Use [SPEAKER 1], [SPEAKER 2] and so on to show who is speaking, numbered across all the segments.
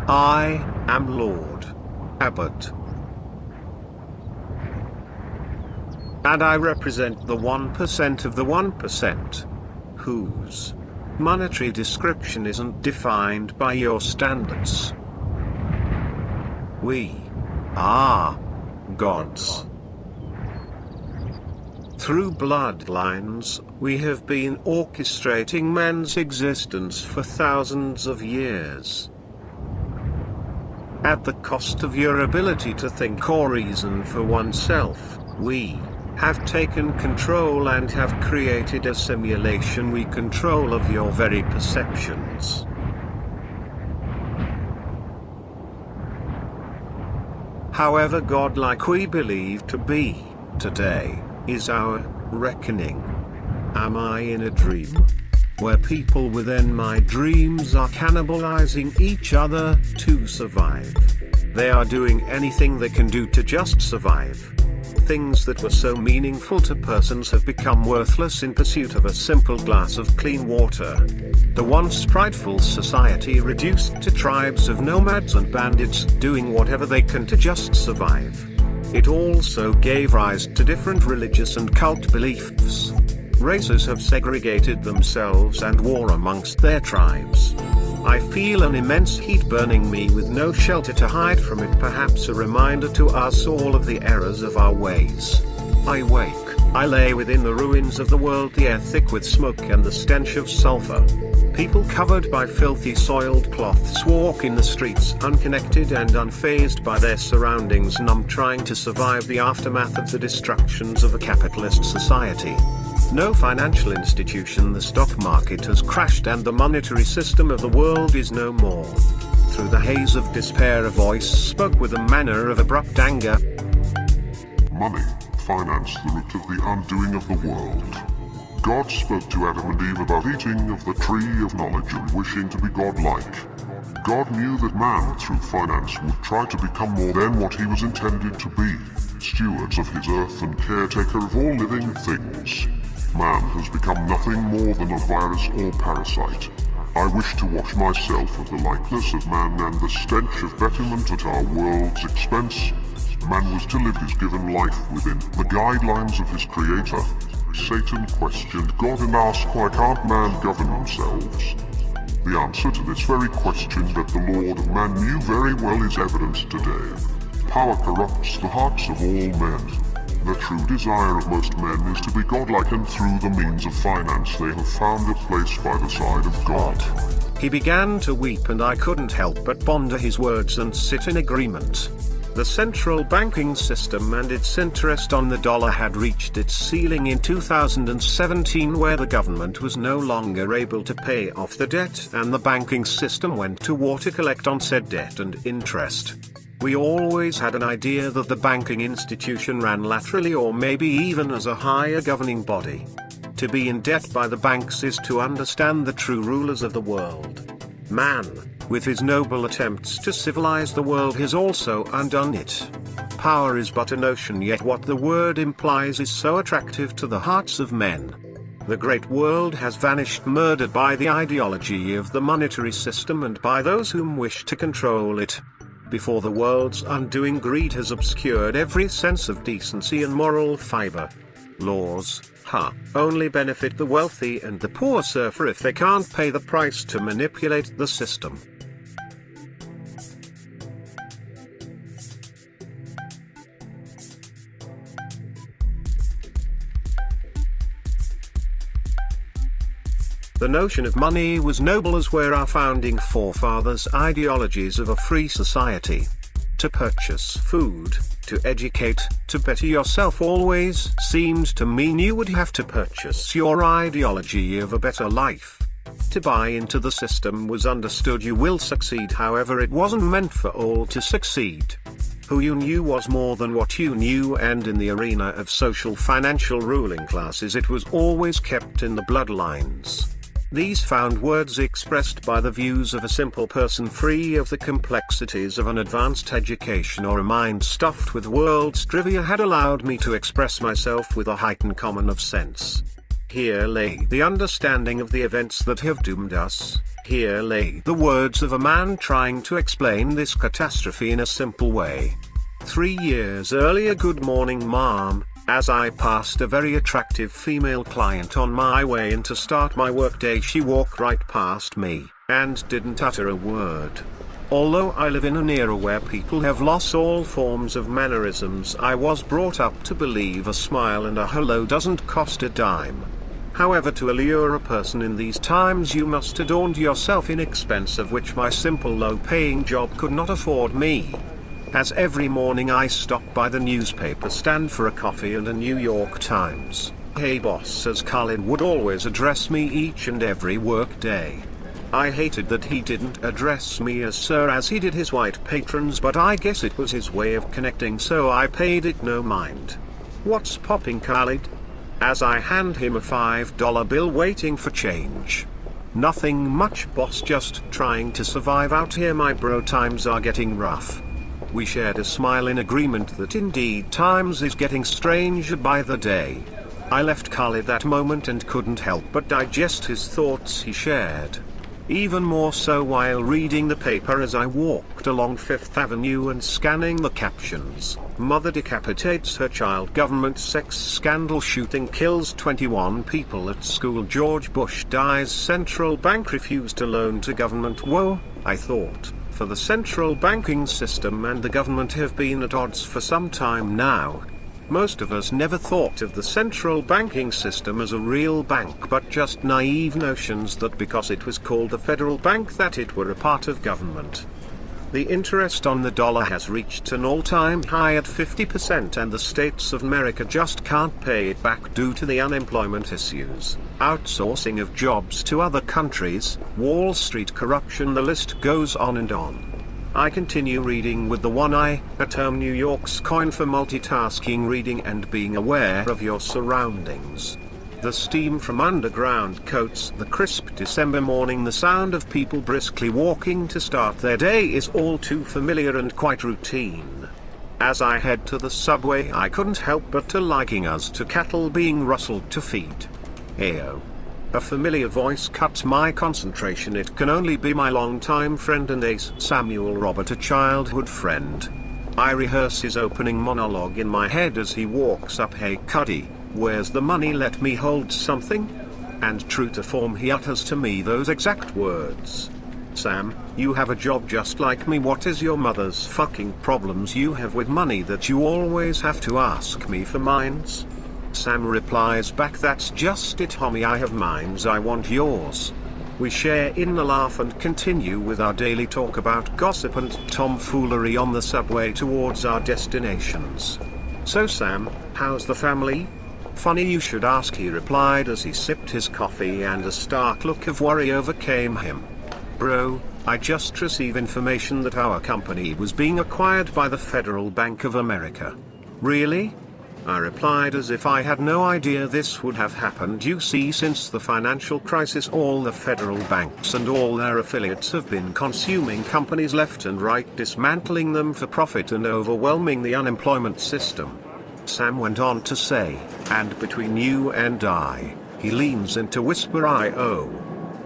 [SPEAKER 1] I am Lord Abbot. And I represent the 1% of the 1%, whose monetary description isn't defined by your standards. We are gods. Through bloodlines, we have been orchestrating man's existence for thousands of years. At the cost of your ability to think or reason for oneself, we have taken control and have created a simulation we control of your very perceptions. However godlike we believe to be, today, is our reckoning. Am I in a dream? Where people within my dreams are cannibalizing each other to survive. They are doing anything they can do to just survive. Things that were so meaningful to persons have become worthless in pursuit of a simple glass of clean water. The once prideful society reduced to tribes of nomads and bandits doing whatever they can to just survive. It also gave rise to different religious and cult beliefs. Races have segregated themselves and war amongst their tribes. I feel an immense heat burning me with no shelter to hide from it, perhaps a reminder to us all of the errors of our ways. I wake, I lay within the ruins of the world, the air thick with smoke and the stench of sulfur. People covered by filthy soiled cloths walk in the streets unconnected and unfazed by their surroundings, numb, trying to survive the aftermath of the destructions of a capitalist society. No financial institution, the stock market has crashed and the monetary system of the world is no more. Through the haze of despair a voice spoke with a manner of abrupt anger.
[SPEAKER 2] Money, finance, the root of the undoing of the world. God spoke to Adam and Eve about eating of the tree of knowledge and wishing to be godlike. God knew that man, through finance, would try to become more than what he was intended to be, stewards of his earth and caretaker of all living things. Man has become nothing more than a virus or parasite. I wish to wash myself of the likeness of man and the stench of betterment at our world's expense. Man was to live his given life within the guidelines of his creator. Satan questioned God and asked, why can't man govern themselves? The answer to this very question that the Lord of man knew very well is evident today. Power corrupts the hearts of all men. The true desire of most men is to be godlike, and through the means of finance they have found a place by the side of God.
[SPEAKER 1] He began to weep and I couldn't help but ponder his words and sit in agreement. The central banking system and its interest on the dollar had reached its ceiling in 2017, where the government was no longer able to pay off the debt and the banking system went to war to collect on said debt and interest. We always had an idea that the banking institution ran laterally or maybe even as a higher governing body. To be in debt by the banks is to understand the true rulers of the world. Man, with his noble attempts to civilize the world, has also undone it. Power is but a notion, yet what the word implies is so attractive to the hearts of men. The great world has vanished, murdered by the ideology of the monetary system and by those whom wish to control it. Before the world's undoing, greed has obscured every sense of decency and moral fiber. Laws, only benefit the wealthy, and the poor suffer if they can't pay the price to manipulate the system. The notion of money was noble, as were our founding forefathers' ideologies of a free society. To purchase food, to educate, to better yourself always seemed to mean you would have to purchase your ideology of a better life. To buy into the system was understood you will succeed, however it wasn't meant for all to succeed. Who you knew was more than what you knew, and in the arena of social financial ruling classes it was always kept in the bloodlines. These found words expressed by the views of a simple person free of the complexities of an advanced education or a mind stuffed with world's trivia had allowed me to express myself with a heightened common of sense. Here lay the understanding of the events that have doomed us. Here lay the words of a man trying to explain this catastrophe in a simple way. 3 years earlier. Good morning, Mom. As I passed a very attractive female client on my way in to start my workday, she walked right past me, and didn't utter a word. Although I live in an era where people have lost all forms of mannerisms, I was brought up to believe a smile and a hello doesn't cost a dime. However, to allure a person in these times you must adorn yourself in expense of which my simple low-paying job could not afford me. As every morning I stop by the newspaper stand for a coffee and a New York Times. "Hey boss," as Khalid would always address me each and every work day. I hated that he didn't address me as sir as he did his white patrons, but I guess it was his way of connecting, so I paid it no mind. "What's popping, Khalid?" as I hand him a $5 bill waiting for change. "Nothing much, boss, just trying to survive out here, my bro, times are getting rough." We shared a smile in agreement that indeed times is getting stranger by the day. I left Khalid that moment and couldn't help but digest his thoughts he shared. Even more so while reading the paper as I walked along Fifth Avenue and scanning the captions. "Mother decapitates her child, government sex scandal, shooting kills 21 people at school, George Bush dies, central bank refused to loan to government." Whoa, I thought, for the central banking system and the government have been at odds for some time now. Most of us never thought of the central banking system as a real bank, but just naive notions that because it was called the federal bank that it were a part of government. The interest on the dollar has reached an all-time high at 50%, and the states of America just can't pay it back due to the unemployment issues, outsourcing of jobs to other countries, Wall Street corruption, the list goes on and on. I continue reading with the one eye, a term New York's coined for multitasking, reading and being aware of your surroundings. The steam from underground coats the crisp December morning. The sound of people briskly walking to start their day is all too familiar and quite routine. As I head to the subway, I couldn't help but to liking us to cattle being rustled to feed. Ayo. A familiar voice cuts my concentration. It can only be my longtime friend and ace, Samuel Robert, a childhood friend. I rehearse his opening monologue in my head as he walks up. "Hey Cuddy, where's the money? Let me hold something." And true to form, he utters to me those exact words. "Sam, you have a job just like me. What is your mother's fucking problems you have with money that you always have to ask me for mines?" Sam replies back, "That's just it, homie. I have mines, I want yours." We share in a laugh and continue with our daily talk about gossip and tomfoolery on the subway towards our destinations. "So Sam, how's the family?" "Funny you should ask," he replied as he sipped his coffee and a stark look of worry overcame him. "Bro, I just received information that our company was being acquired by the Federal Bank of America." "Really?" I replied as if I had no idea this would have happened. "You see, since the financial crisis, all the federal banks and all their affiliates have been consuming companies left and right, dismantling them for profit and overwhelming the unemployment system." Sam went on to say, "And between you and I," he leans in to whisper, "I owe."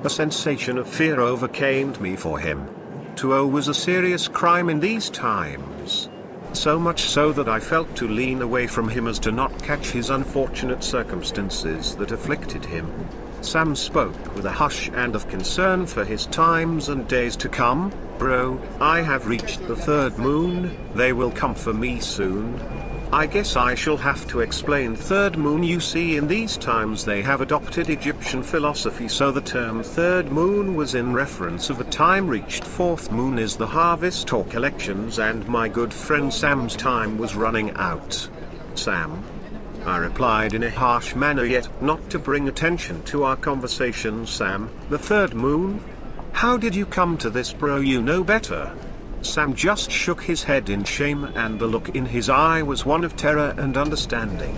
[SPEAKER 1] A sensation of fear overcame me for him. To owe was a serious crime in these times. So much so that I felt to lean away from him as to not catch his unfortunate circumstances that afflicted him. Sam spoke with a hush and of concern for his times and days to come. "Bro, I have reached the third moon, they will come for me soon." I guess I shall have to explain third moon. You see, in these times they have adopted Egyptian philosophy, so the term third moon was in reference of a time reached. Fourth moon is the harvest or collections, and my good friend Sam's time was running out. "Sam," I replied in a harsh manner, yet not to bring attention to our conversation. "Sam, the third moon? How did you come to this, bro? You know better." Sam just shook his head in shame, and the look in his eye was one of terror and understanding.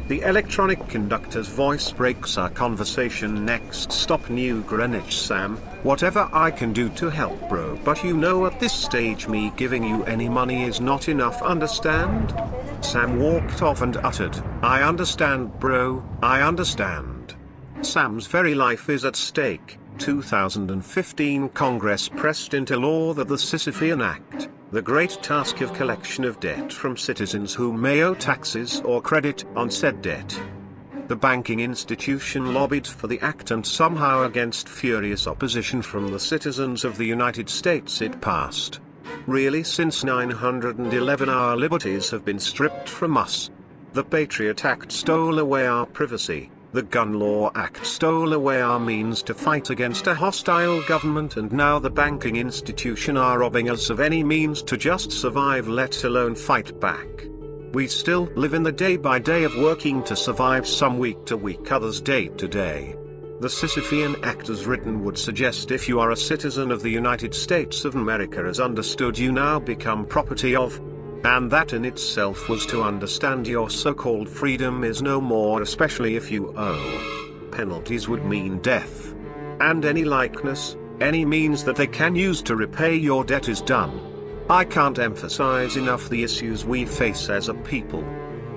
[SPEAKER 1] The electronic conductor's voice breaks our conversation. "Next stop, New Greenwich. Sam, whatever I can do to help, bro, but you know at this stage me giving you any money is not enough, understand?" Sam walked off and uttered, "I understand, bro, I understand." Sam's very life is at stake. 2015 Congress pressed into law the Sisyphean Act, the great task of collection of debt from citizens who may owe taxes or credit on said debt. The banking institution lobbied for the act, and somehow, against furious opposition from the citizens of the United States, it passed. Really, since 911 our liberties have been stripped from us. The Patriot Act stole away our privacy. The Gun Law Act stole away our means to fight against a hostile government, and now the banking institution are robbing us of any means to just survive, let alone fight back. We still live in the day-by-day of working to survive, some week to week, others day to day. The Sisyphean Act as written would suggest if you are a citizen of the United States of America as understood, you now become property of, and that in itself was to understand your so-called freedom is no more, especially if you owe. Penalties would mean death. And any likeness, any means that they can use to repay your debt is done. I can't emphasize enough the issues we face as a people.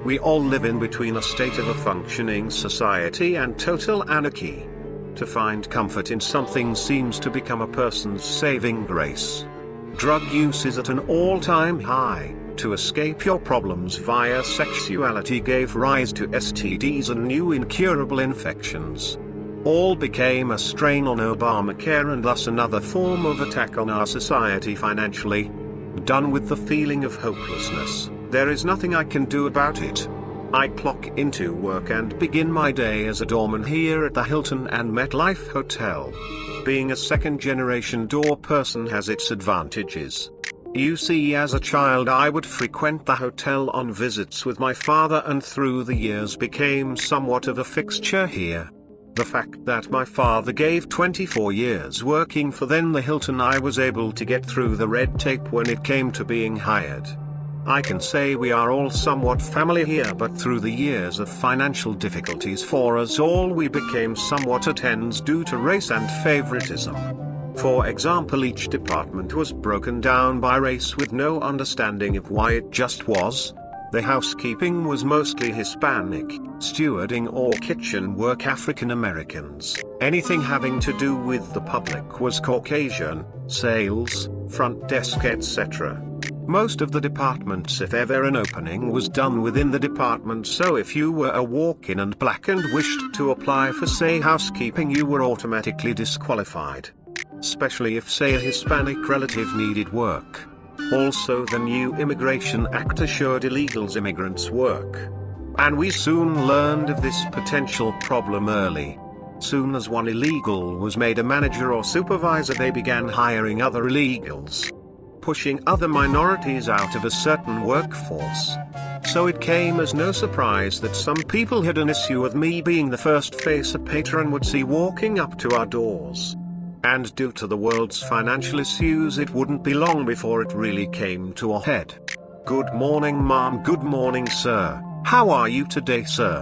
[SPEAKER 1] We all live in between a state of a functioning society and total anarchy. To find comfort in something seems to become a person's saving grace. Drug use is at an all-time high. To escape your problems via sexuality gave rise to STDs and new incurable infections. All became a strain on Obamacare and thus another form of attack on our society financially. Done with the feeling of hopelessness, there is nothing I can do about it. I clock into work and begin my day as a doorman here at the Hilton and MetLife Hotel. Being a second-generation door person has its advantages. You see, as a child I would frequent the hotel on visits with my father, and through the years became somewhat of a fixture here. The fact that my father gave 24 years working for then the Hilton, I was able to get through the red tape when it came to being hired. I can say we are all somewhat family here, but through the years of financial difficulties for us all we became somewhat at ends due to race and favoritism. For example, each department was broken down by race with no understanding of why, it just was. The housekeeping was mostly Hispanic, stewarding or kitchen work African Americans, anything having to do with the public was Caucasian, sales, front desk, etc. Most of the departments, if ever an opening was done within the department, so if you were a walk-in and black and wished to apply for, say, housekeeping, you were automatically disqualified. Especially if, say, a Hispanic relative needed work. Also, the new Immigration Act assured illegals immigrants work. And we soon learned of this potential problem early. Soon as one illegal was made a manager or supervisor, they began hiring other illegals, pushing other minorities out of a certain workforce. So it came as no surprise that some people had an issue with me being the first face a patron would see walking up to our doors. And due to the world's financial issues, it wouldn't be long before it really came to a head. Good morning, ma'am. Good morning, sir. How are you today, sir?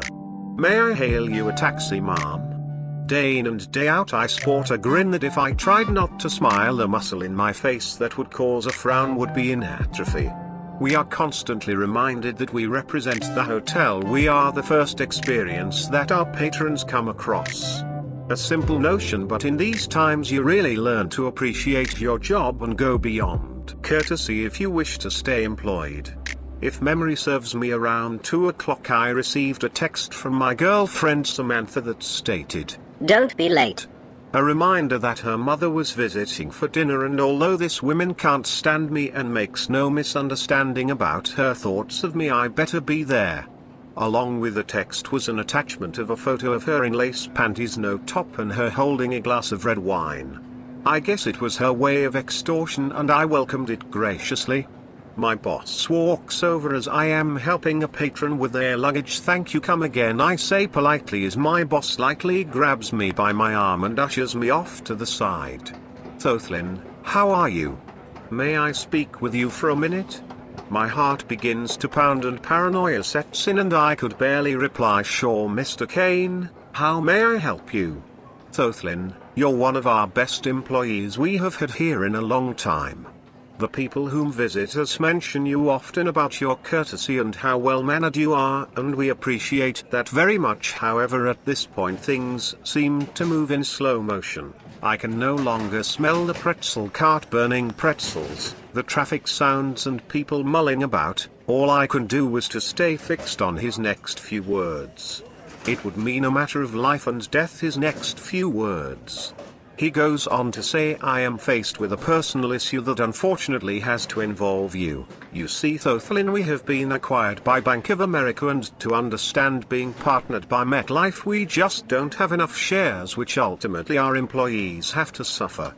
[SPEAKER 1] May I hail you a taxi, ma'am? Day in and day out I sport a grin that if I tried not to smile, the muscle in my face that would cause a frown would be in atrophy. We are constantly reminded that we represent the hotel. We are the first experience that our patrons come across. A simple notion, but in these times you really learn to appreciate your job and go beyond courtesy if you wish to stay employed. If memory serves me, around 2 o'clock I received a text from my girlfriend Samantha that stated,
[SPEAKER 3] "Don't be late."
[SPEAKER 1] A reminder that her mother was visiting for dinner, and although this woman can't stand me and makes no misunderstanding about her thoughts of me, I better be there. Along with the text was an attachment of a photo of her in lace panties, no top, and her holding a glass of red wine. I guess it was her way of extortion, and I welcomed it graciously. My boss walks over as I am helping a patron with their luggage. "Thank you, come again," I say politely as my boss lightly grabs me by my arm and ushers me off to the side. "Thothlin, how are you? May I speak with you for a minute?" My heart begins to pound and paranoia sets in, and I could barely reply, "Sure, Mr. Kane, how may I help you?" "Thothlin, you're one of our best employees we have had here in a long time. The people whom visit us mention you often about your courtesy and how well-mannered you are, and we appreciate that very much. However, at this point things seem to move in slow motion. I can no longer smell the pretzel cart burning pretzels, the traffic sounds and people mulling about. All I can do was to stay fixed on his next few words. It would mean a matter of life and death, his next few words. He goes on to say, I am faced with a personal issue that unfortunately has to involve you. You see, Thothlin, we have been acquired by Bank of America, and to understand being partnered by MetLife, we just don't have enough shares, which ultimately our employees have to suffer.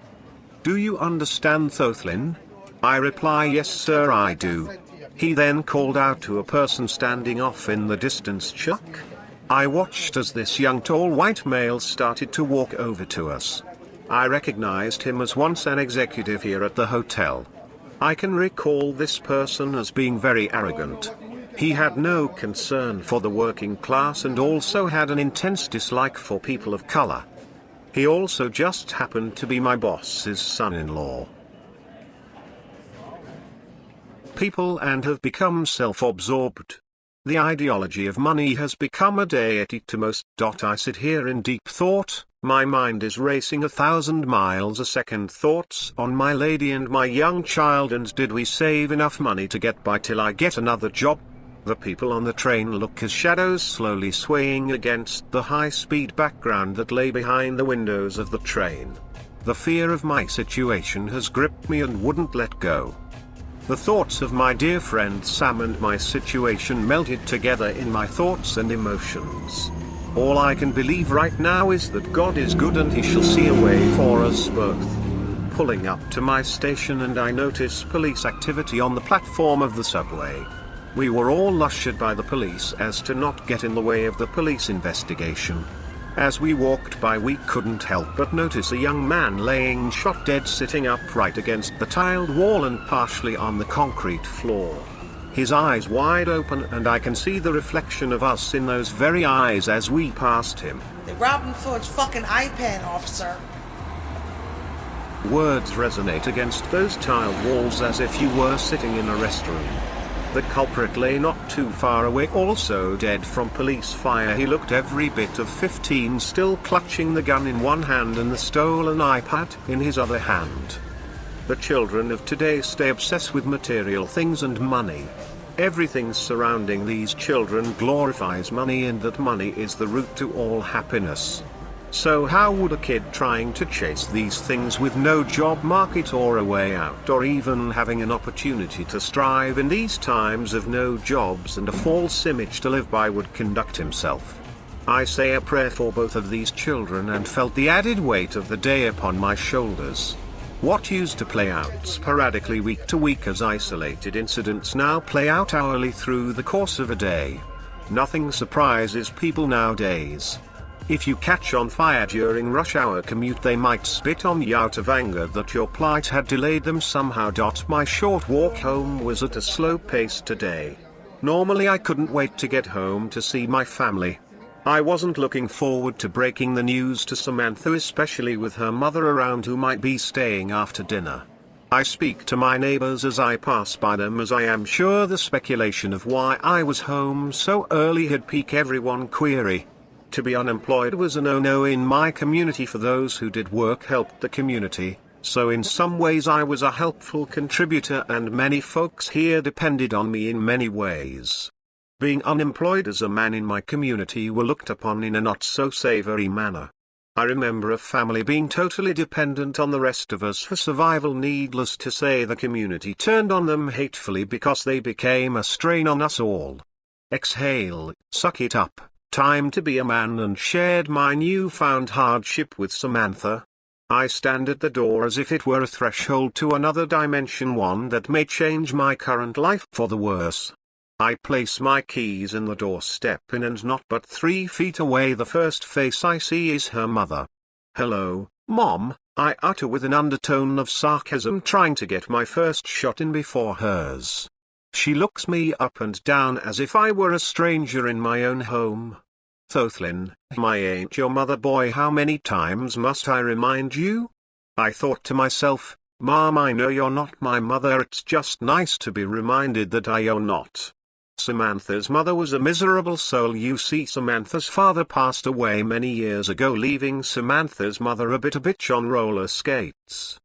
[SPEAKER 1] Do you understand, Thothlin? I reply, yes sir, I do. He then called out to a person standing off in the distance, Chuck. I watched as this young tall white male started to walk over to us. I recognized him as once an executive here at the hotel. I can recall this person as being very arrogant. He had no concern for the working class and also had an intense dislike for people of color. He also just happened to be my boss's son-in-law. People and have become self-absorbed. The ideology of money has become a deity to most. I sit here in deep thought, my mind is racing 1,000 miles a second, thoughts on my lady and my young child, and did we save enough money to get by till I get another job? The people on the train look as shadows slowly swaying against the high-speed background that lay behind the windows of the train. The fear of my situation has gripped me and wouldn't let go. The thoughts of my dear friend Sam and my situation melted together in my thoughts and emotions. All I can believe right now is that God is good and he shall see a way for us both. Pulling up to my station and I notice police activity on the platform of the subway. We were all ushered by the police as to not get in the way of the police investigation. As we walked by, we couldn't help but notice a young man laying shot dead, sitting upright against the tiled wall and partially on the concrete floor. His eyes wide open, and I can see the reflection of us in those very eyes as we passed him.
[SPEAKER 3] They robbed him for his fucking iPad, officer.
[SPEAKER 1] Words resonate against those tiled walls as if you were sitting in a restroom. The culprit lay not too far away, also dead from police fire. He looked every bit of 15, still clutching the gun in one hand and the stolen iPad in his other hand. The children of today stay obsessed with material things and money. Everything surrounding these children glorifies money, and that money is the root to all happiness. So how would a kid trying to chase these things with no job market or a way out, or even having an opportunity to strive in these times of no jobs and a false image to live by, would conduct himself? I say a prayer for both of these children and felt the added weight of the day upon my shoulders. What used to play out sporadically week to week as isolated incidents now play out hourly through the course of a day. Nothing surprises people nowadays. If you catch on fire during rush hour commute, they might spit on you out of anger that your plight had delayed them somehow. My short walk home was at a slow pace today. Normally I couldn't wait to get home to see my family. I wasn't looking forward to breaking the news to Samantha, especially with her mother around who might be staying after dinner. I speak to my neighbors as I pass by them, as I am sure the speculation of why I was home so early had piqued everyone. Query. To be unemployed was a no-no in my community. For those who did work helped the community, so in some ways I was a helpful contributor, and many folks here depended on me in many ways. Being unemployed as a man in my community were looked upon in a not-so-savory manner. I remember a family being totally dependent on the rest of us for survival. Needless to say, the community turned on them hatefully because they became a strain on us all. Exhale, suck it up. Time to be a man, and shared my newfound hardship with Samantha. I stand at the door as if it were a threshold to another dimension, one that may change my current life for the worse. I place my keys in the doorstep, and not but 3 feet away the first face I see is her mother. "Hello, Mom," I utter with an undertone of sarcasm, trying to get my first shot in before hers. She looks me up and down as if I were a stranger in my own home. "Thothlin, I ain't your mother, boy. How many times must I remind you?" I thought to myself, Mom, I know you're not my mother. It's just nice to be reminded that you're not. Samantha's mother was a miserable soul. You see, Samantha's father passed away many years ago, leaving Samantha's mother a bitter bitch on roller skates.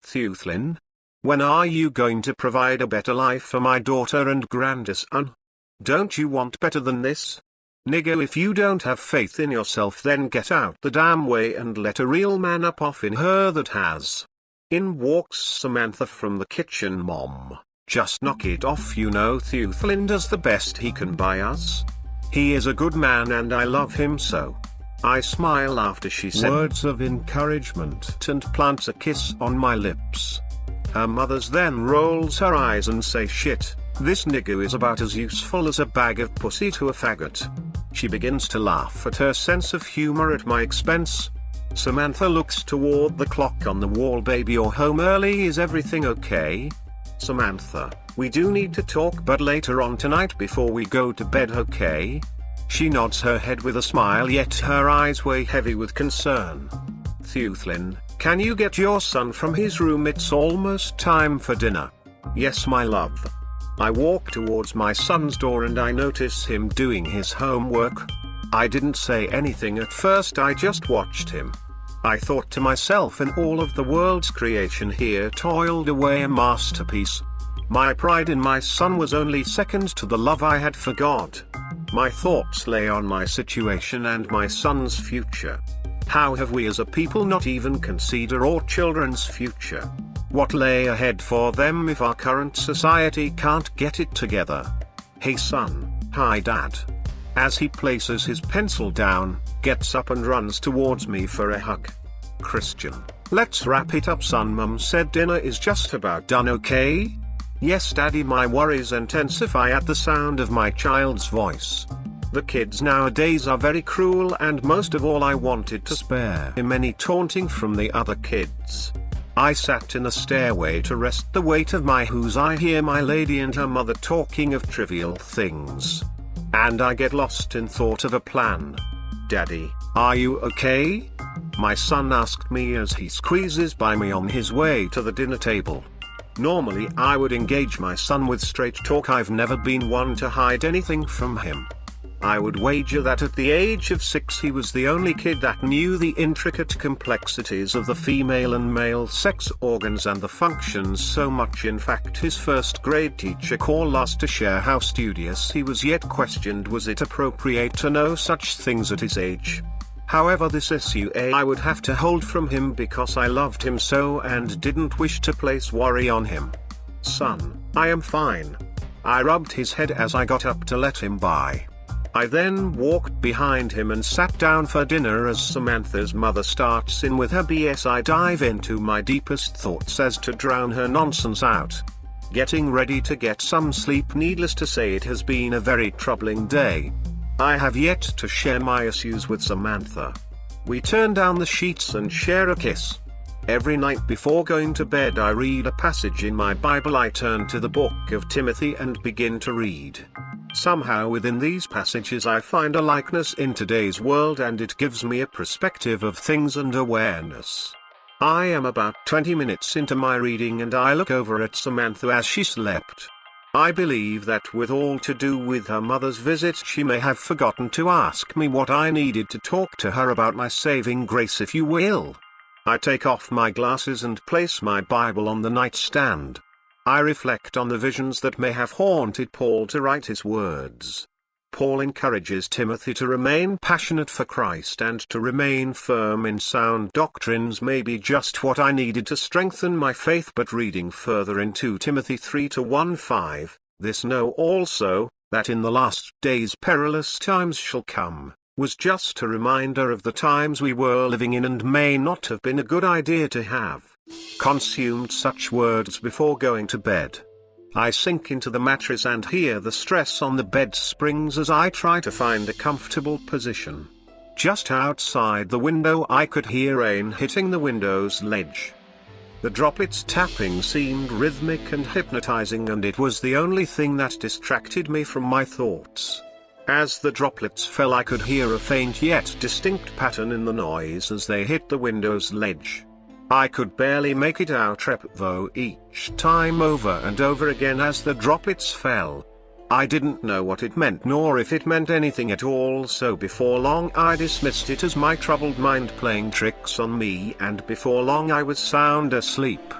[SPEAKER 1] Thuthlin, when are you going to provide a better life for my daughter and grandson? Don't you want better than this? Nigga, if you don't have faith in yourself, then get out the damn way and let a real man up off in her that has. In walks Samantha from the kitchen. Mom, just knock it off. You know Thuthlin does the best he can by us. He is a good man and I love him so. I smile after she said words of encouragement and plants a kiss on my lips. Her mother's then rolls her eyes and say, shit, this nigga is about as useful as a bag of pussy to a faggot. She begins to laugh at her sense of humor at my expense. Samantha looks toward the clock on the wall. Baby, you're home early. Is everything okay? Samantha, we do need to talk, but later on tonight before we go to bed, okay? She nods her head with a smile, yet her eyes weigh heavy with concern. Thuthlin, can you get your son from his room? It's almost time for dinner. Yes, my love. I walk towards my son's door and I notice him doing his homework. I didn't say anything at first, I just watched him. I thought to myself, in all of the world's creation here toiled away a masterpiece. My pride in my son was only second to the love I had for God. My thoughts lay on my situation and my son's future. How have we as a people not even considered our children's future? What lay ahead for them if our current society can't get it together? Hey son. Hi dad. As he places his pencil down, gets up and runs towards me for a hug. Christian, let's wrap it up son. Mum said dinner is just about done, okay? Yes daddy. My worries intensify at the sound of my child's voice. The kids nowadays are very cruel, and most of all I wanted to spare him any taunting from the other kids. I sat in the stairway to rest the weight of my who's. I hear my lady and her mother talking of trivial things. And I get lost in thought of a plan. Daddy, are you okay? My son asked me as he squeezes by me on his way to the dinner table. Normally I would engage my son with straight talk. I've never been one to hide anything from him. I would wager that at the age of 6 he was the only kid that knew the intricate complexities of the female and male sex organs and the functions so much. In fact, his first grade teacher called us to share how studious he was, yet questioned was it appropriate to know such things at his age. However, this SUA I would have to hold from him because I loved him so and didn't wish to place worry on him. Son, I am fine. I rubbed his head as I got up to let him by. I then walked behind him and sat down for dinner. As Samantha's mother starts in with her BS, I dive into my deepest thoughts as to drown her nonsense out. Getting ready to get some sleep. Needless to say, it has been a very troubling day. I have yet to share my issues with Samantha. We turn down the sheets and share a kiss. Every night before going to bed I read a passage in my Bible. I turn to the book of Timothy and begin to read. Somehow within these passages I find a likeness in today's world, and it gives me a perspective of things and awareness. I am about 20 minutes into my reading and I look over at Samantha as she slept. I believe that with all to do with her mother's visit, she may have forgotten to ask me what I needed to talk to her about, my saving grace if you will. I take off my glasses and place my Bible on the nightstand. I reflect on the visions that may have haunted Paul to write his words. Paul encourages Timothy to remain passionate for Christ and to remain firm in sound doctrines. May be just what I needed to strengthen my faith. But reading further in 2 Timothy 3:1-5, this know also, that in the last days perilous times shall come, was just a reminder of the times we were living in, and may not have been a good idea to have consumed such words before going to bed. I sink into the mattress and hear the stress on the bed springs as I try to find a comfortable position. Just outside the window I could hear rain hitting the window's ledge. The droplets tapping seemed rhythmic and hypnotizing, and it was the only thing that distracted me from my thoughts. As the droplets fell I could hear a faint yet distinct pattern in the noise as they hit the window's ledge. I could barely make it out though each time over and over again as the droplets fell. I didn't know what it meant nor if it meant anything at all, so before long I dismissed it as my troubled mind playing tricks on me, and before long I was sound asleep.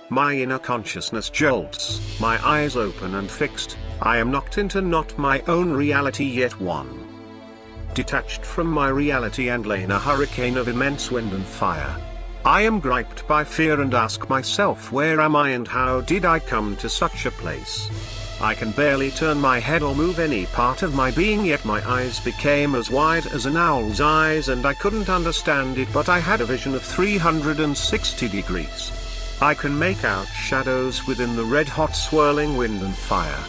[SPEAKER 1] My inner consciousness jolts, my eyes open and fixed, I am knocked into not my own reality yet one. Detached from my reality and lay in a hurricane of immense wind and fire. I am griped by fear and ask myself, where am I and how did I come to such a place? I can barely turn my head or move any part of my being, yet my eyes became as wide as an owl's eyes and I couldn't understand it, but I had a vision of 360 degrees. I can make out shadows within the red-hot swirling wind and fire.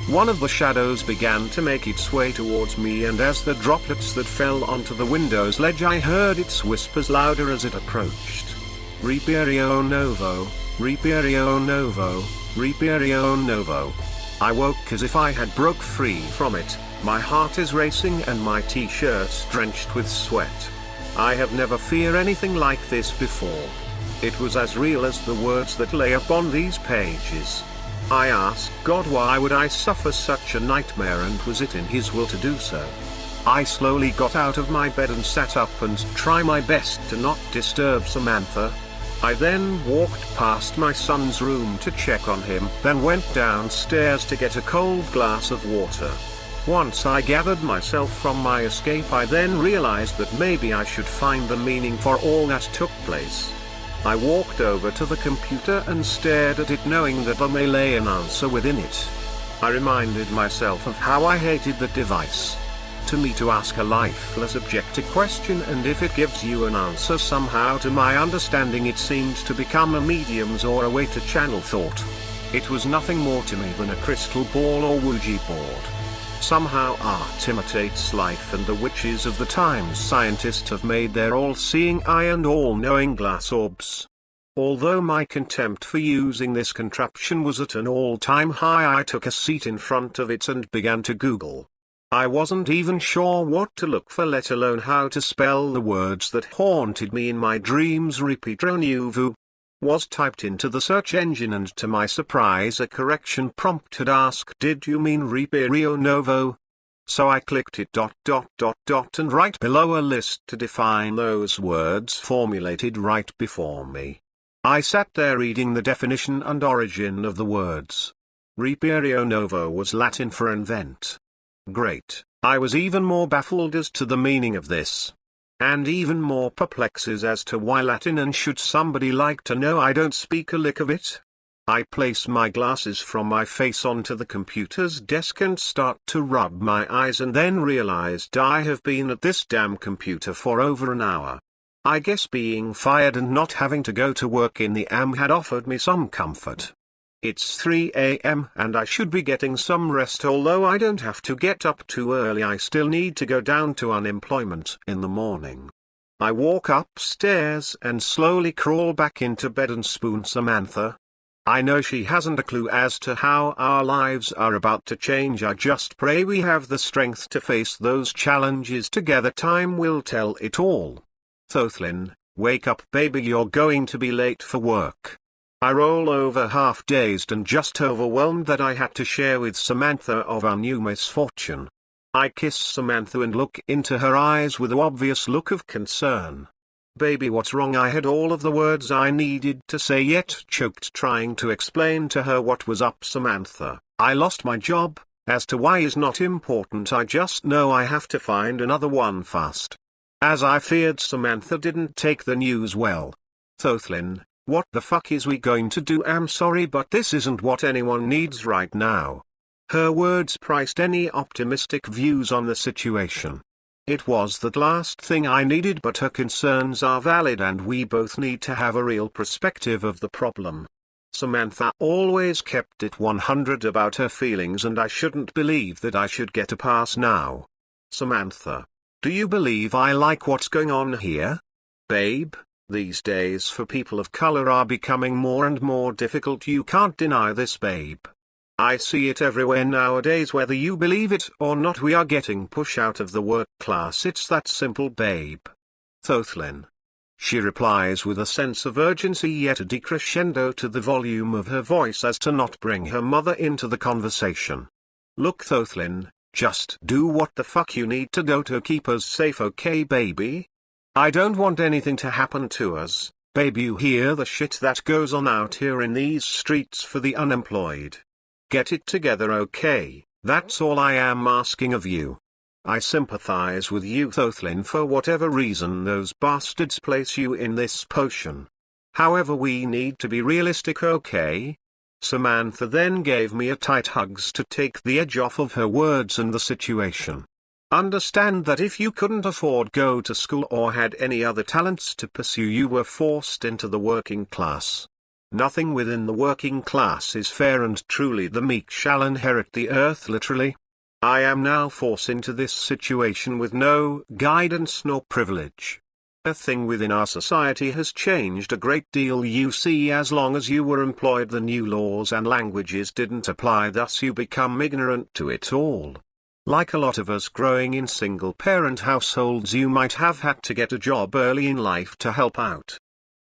[SPEAKER 1] One of the shadows began to make its way towards me, and as the droplets that fell onto the window's ledge I heard its whispers louder as it approached. Riperio Novo, Riperio Novo, Riperio Novo. I woke as if I had broke free from it, my heart is racing and my t-shirt's drenched with sweat. I have never feared anything like this before. It was as real as the words that lay upon these pages. I asked God, why would I suffer such a nightmare, and was it in His will to do so? I slowly got out of my bed and sat up and tried my best to not disturb Samantha. I then walked past my son's room to check on him, then went downstairs to get a cold glass of water. Once I gathered myself from my escape, I then realized that maybe I should find the meaning for all that took place. I walked over to the computer and stared at it, knowing that there may lay an answer within it. I reminded myself of how I hated the device. To me, to ask a lifeless object a question, and if it gives you an answer somehow, to my understanding it seemed to become a medium's or a way to channel thought. It was nothing more to me than a crystal ball or Ouija board. Somehow art imitates life, and the witches of the times scientists have made their all-seeing eye and all-knowing glass orbs. Although my contempt for using this contraption was at an all-time high, I took a seat in front of it and began to Google. I wasn't even sure what to look for, let alone how to spell the words that haunted me in my dreams. Ripeiro Novo was typed into the search engine, and to my surprise a correction prompt had asked, did you mean Ripeiro Novo? So I clicked it ... and right below a list to define those words formulated right before me. I sat there reading the definition and origin of the words. Ripeiro Novo was Latin for invent. Great. I was even more baffled as to the meaning of this. And even more perplexed as to why Latin, and should somebody like to know, I don't speak a lick of it. I place my glasses from my face onto the computer's desk and start to rub my eyes, and then realized I have been at this damn computer for over an hour. I guess being fired and not having to go to work in the AM had offered me some comfort. It's 3 a.m. and I should be getting some rest. Although I don't have to get up too early, I still need to go down to unemployment in the morning. I walk upstairs and slowly crawl back into bed and spoon Samantha. I know she hasn't a clue as to how our lives are about to change. I just pray we have the strength to face those challenges together. Time will tell it all. Thothlin, wake up baby, you're going to be late for work. I roll over half-dazed and just overwhelmed that I had to share with Samantha of our new misfortune. I kiss Samantha and look into her eyes with an obvious look of concern. Baby, what's wrong? I had all of the words I needed to say, yet choked trying to explain to her what was up. Samantha, I lost my job. As to why is not important, I just know I have to find another one fast. As I feared, Samantha didn't take the news well. Thothlin, what the fuck is we going to do? I'm sorry, but this isn't what anyone needs right now. Her words priced any optimistic views on the situation. It was the last thing I needed, but her concerns are valid and we both need to have a real perspective of the problem. Samantha always kept it 100 about her feelings, and I shouldn't believe that I should get a pass now. Samantha, do you believe I like what's going on here? Babe, these days for people of color are becoming more and more difficult. You can't deny this, babe. I see it everywhere nowadays, whether you believe it or not. We are getting pushed out of the work class. It's that simple, babe. Thothlin. She replies with a sense of urgency, yet a decrescendo to the volume of her voice as to not bring her mother into the conversation. Look Thothlin, just do what the fuck you need to do to keep us safe, okay baby? I don't want anything to happen to us, babe. You hear the shit that goes on out here in these streets for the unemployed? Get it together, okay? That's all I am asking of you. I sympathize with you Thothlin, for whatever reason those bastards place you in this potion. However, we need to be realistic, okay? Samantha then gave me a tight hugs to take the edge off of her words and the situation. Understand that if you couldn't afford go to school or had any other talents to pursue, you were forced into the working class. Nothing within the working class is fair, and truly the meek shall inherit the earth, literally. I am now forced into this situation with no guidance nor privilege. A thing within our society has changed a great deal. You see, as long as you were employed, the new laws and languages didn't apply, thus you become ignorant to it all. Like a lot of us growing in single-parent households, you might have had to get a job early in life to help out.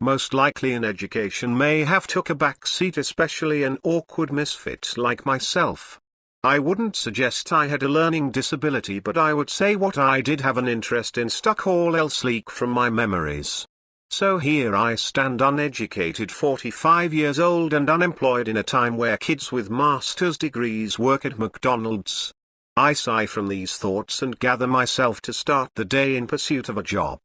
[SPEAKER 1] Most likely an education may have took a back seat, especially an awkward misfit like myself. I wouldn't suggest I had a learning disability, but I would say what I did have an interest in stuck all else leak from my memories. So here I stand, uneducated, 45 years old and unemployed, in a time where kids with master's degrees work at McDonald's. I sigh from these thoughts and gather myself to start the day in pursuit of a job.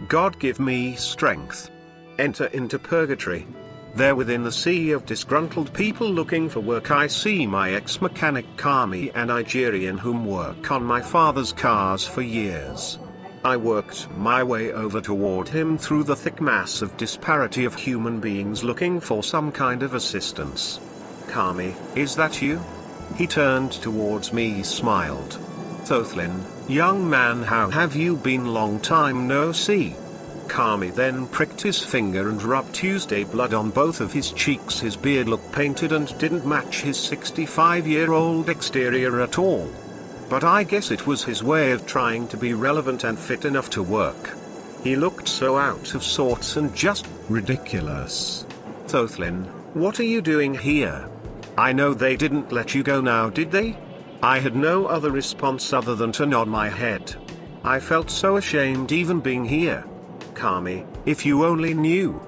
[SPEAKER 1] God give me strength. Enter into purgatory. There within the sea of disgruntled people looking for work, I see my ex-mechanic Kami, a Nigerian whom work on my father's cars for years. I worked my way over toward him through the thick mass of disparity of human beings looking for some kind of assistance. Kami, is that you? He turned towards me, smiled. Thothlin, young man, how have you been? Long time no see. Kami then pricked his finger and rubbed Tuesday blood on both of his cheeks. His beard looked painted and didn't match his 65-year-old exterior at all. But I guess it was his way of trying to be relevant and fit enough to work. He looked so out of sorts and just ridiculous. Thothlin, what are you doing here? I know they didn't let you go now, did they? I had no other response other than to nod my head. I felt so ashamed even being here. Kami, if you only knew.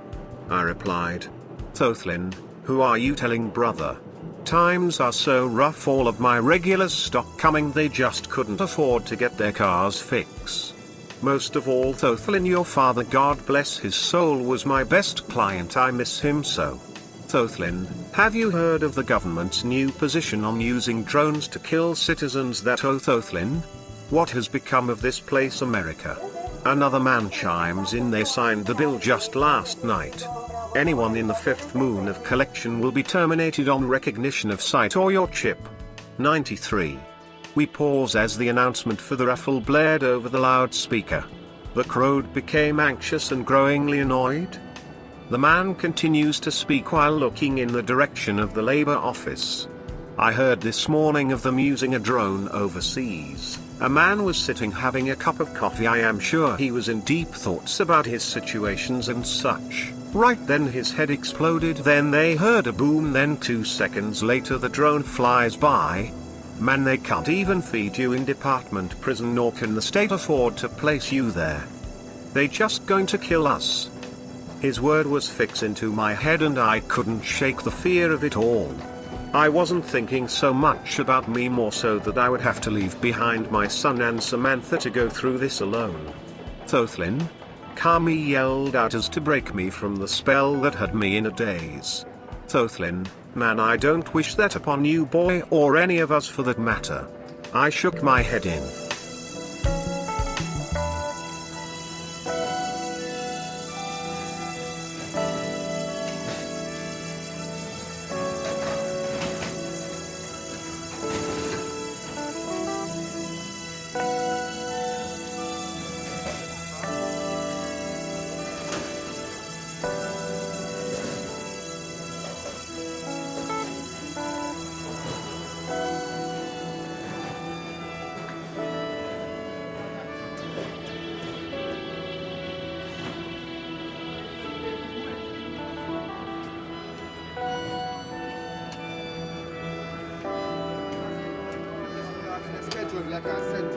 [SPEAKER 1] I replied. Thothlin, who are you telling, brother? Times are so rough, all of my regulars stopped coming, they just couldn't afford to get their cars fixed. Most of all Thothlin, your father, God bless his soul, was my best client. I miss him so. Thothlin, have you heard of the government's new position on using drones to kill citizens? That oh Thothlin? What has become of this place, America? Another man chimes in. They signed the bill just last night. Anyone in the fifth moon of collection will be terminated on recognition of sight or your chip. 93. We pause as the announcement for the raffle blared over the loudspeaker. The crowd became anxious and growingly annoyed. The man continues to speak while looking in the direction of the labor office. I heard this morning of them using a drone overseas. A man was sitting having a cup of coffee. I am sure he was in deep thoughts about his situations and such. Right then his head exploded. Then they heard a boom. Then 2 seconds later the drone flies by. Man, they can't even feed you in department prison, nor can the state afford to place you there. They just going to kill us. His word was fixed into my head and I couldn't shake the fear of it all. I wasn't thinking so much about me, more so that I would have to leave behind my son and Samantha to go through this alone. Thothlin? Kami yelled out as to break me from the spell that had me in a daze. Thothlin, man, I don't wish that upon you, boy, or any of us for that matter. I shook my head in.
[SPEAKER 4] children, like I said